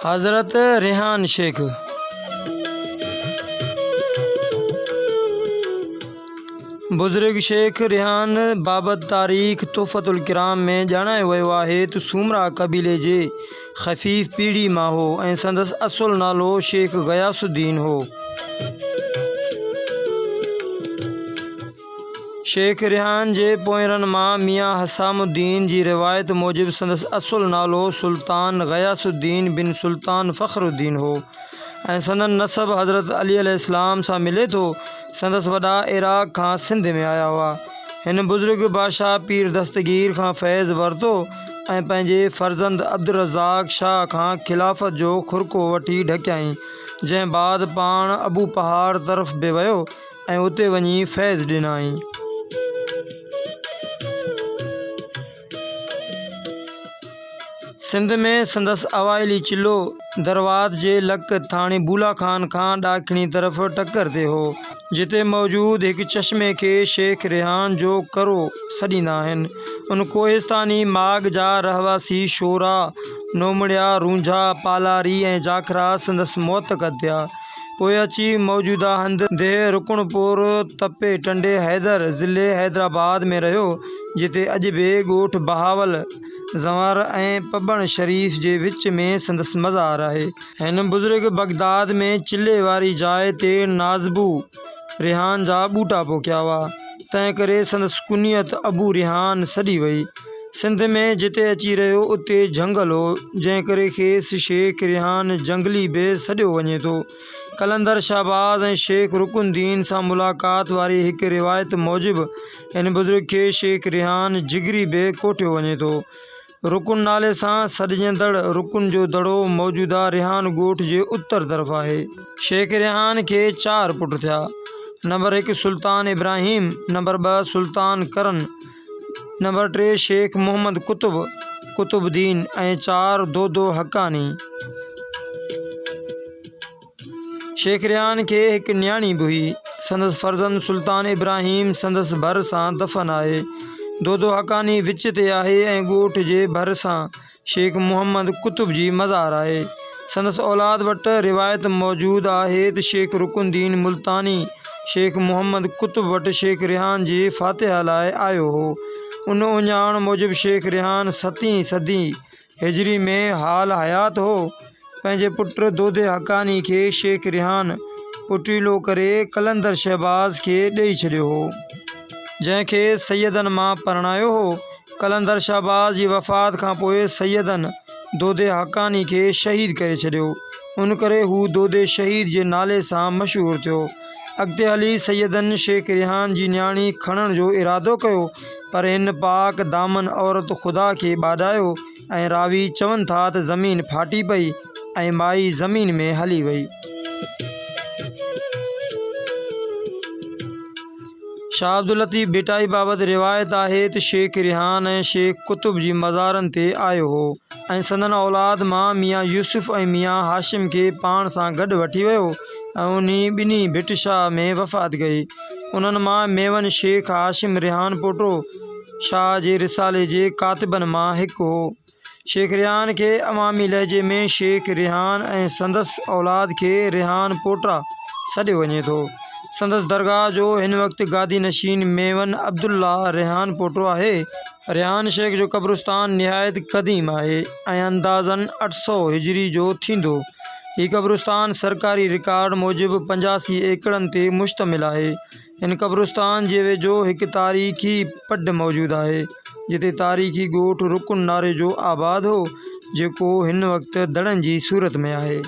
हज़रत रिहान शेख। बुज़ुर्ग शेख रिहान बाबत तारीख़ तुहफ़तुल किराम में ॼाणायो वियो आहे त सुमरा क़बीले जे ख़फ़ीफ़ पीढ़ी मां हो ऐं संदसि असुलु नालो शेख गयासुद्दीन हो। शेख रिहान जे पोइरनि मां मियां हसामुद्दीन जी रिवायत मूजिबि संदसि असुलु नालो सुल्तान गयासुद्दीन बिन सुल्तान फ़ख़्रुद्दीन हो ऐं संदन नसब हज़रत अली अलैहिस्सलाम सां मिले थो। संदसि वॾा इराक़ खां सिंध में आया हुआ। हिन बुज़ुर्ग बादशाह पीर दस्तगीर खां फैज़ वरितो ऐं पंहिंजे फ़र्ज़ंद अब्दुर्रज़ाक़ शाह खां ख़िलाफ़त जो खुरको वठी ढकियाईं, जंहिं बाद पाण अबू पहाड़ तरफ़ बि वियो ऐं उते वञी फैज़ ॾिनाईं। सिंध में संदसि अवाइली चिलो दरवात जे लक थाणे बूला खान खां ॾाखिणी तरफ़ टकर ते हो, जिते मौजूद हिकु चश्मे खे शेख रिहान जो करो सॾींदा आहिनि। उन कोहिस्तानी माग जा रहवासी शोरा, नोमड़िया, रूंझा, पालारी ऐं जाखरा संदसि मुअतक़द थिया। पोइ अची मौजूदा हंध देह रुकनपुर तपे टंडे हैदर ज़िले हैदराबाद में रहियो, जिते अॼु बि ॻोठ बहावल ज़ंवर ऐं पबण शरीफ़ जे विच में संदसि मज़ार आहे। हिन बुज़ुर्ग बगदाद में चिले वारी जाइ ते नाज़बू रिहान जा ॿूटा पोखिया हुआ, तंहिं करे संदसि कुनियत अबू रिहान सॾी वई। सिंध में जिते अची रहियो उते जंगल हो, जंहिं करे खेसि शेख रिहान जंगली बि सॾियो वञे थो। कलंदर शाहबाज़ ऐं शेख रुकुनुद्दीन सां मुलाक़ात वारी हिकु रिवायत मूजिबि हिन बुज़ुर्ग खे शेख रिहान जिगरी बि कोठियो वञे थो। रुकुन नाले सां सॾिजंदड़ रुकुन जो दड़ो मौजूदा रिहान ॻोठ जे उत्तर तरफ़ आहे। शेख रिहान खे 4 पुट थिया। नंबर 1 सुल्तान इब्राहिम, नंबर 2 सुल्तान करन, नंबर 3 शेख मोहम्मद कुतुबुद्दीन ऐं 4 दोदो हक़ानी। शेख रिहान खे हिकु न्याणी बि हुई। संदसि फ़र्ज़ंद सुल्तान इब्राहिम संदसि भर सां दफ़न आहे। दोदो हक़ानी विच ते आहे ऐं ॻोठ जे भर सां शेख मोहम्मद कुतुब जी मज़ार आहे। संदसि औलाद वटि रिवायत मौजूद आहे त शेख रुकुनुद्दीन मुल्तानी शेख मोहम्मद कुतुब वटि शेख रिहान जी फ़ातिहा लाइ आयो हो। उन उञाण मूजिबि शेख रिहान 7वीं सदी हिजरी में हाल हयात हो। पंहिंजे पुट दोदे हक़ानी खे शेख रिहान पुटीलो करे कलंदर शहबाज़ खे ॾेई छॾियो हो, जंहिंखे सैयदनि मां परणायो हो। कलंदर शहबाज़ जी वफ़ात खां पोइ सैयदनि दोदे हक़ानी खे शहीद करे छॾियो। उन करे हू दोदे शहीद जे नाले सां मशहूरु थियो। अॻिते हली सैयदनि शेख रिहान जी न्याणी खणण जो इरादो कयो, पर हिन पाक दामन औरत ख़ुदा खे ॿाॾायो ऐं रावी चवनि था त ज़मीन फाटी पई ऐं माई ज़मीन में हली वई। शाह अब्दुल लतीफ़ भिटाई बाबति रिवायत आहे त शेख रिहान ऐं शेख कुतुब जी मज़ारनि ते आयो हो ऐं संदन औलाद मां मियां यूसुफ़ ऐं मियां हाशिम खे पाण सां गॾु वठी वियो ऐं उन्ही ॿिन्ही भिटशाह में वफ़ात कई। उन्हनि मां मेवन शेख हाशिम रिहान पोटो शाह जे रिसाले जे कातिबनि मां हिकु हो। शेख रिहान खे अवामी लहजे में शेख रिहान ऐं संदसि औलाद खे रिहान पोटा सॾियो वञे थो। संदसि दरगाह जो हिन वक़्तु गादी नशीन मेवन अब्दुल्ला रिहान पोटो आहे। रिहान शेख जो क़ब्रिस्तान निहायत क़दीम आहे ऐं अंदाज़न 800 हिजरी जो थींदो। हीउ क़ब्रिस्तान सरकारी रिकॉर्ड मूजिबि 85 एकड़नि ते मुश्तमिल आहे। हिन क़ब्रिस्तान जे वेझो हिकु तारीख़ी पड मौजूदु आहे, जिते तारीख़ी ॻोठ रुकुन नाले जो आबाद हो, जेको हिन वक़्तु दड़नि जी सूरत में आहे।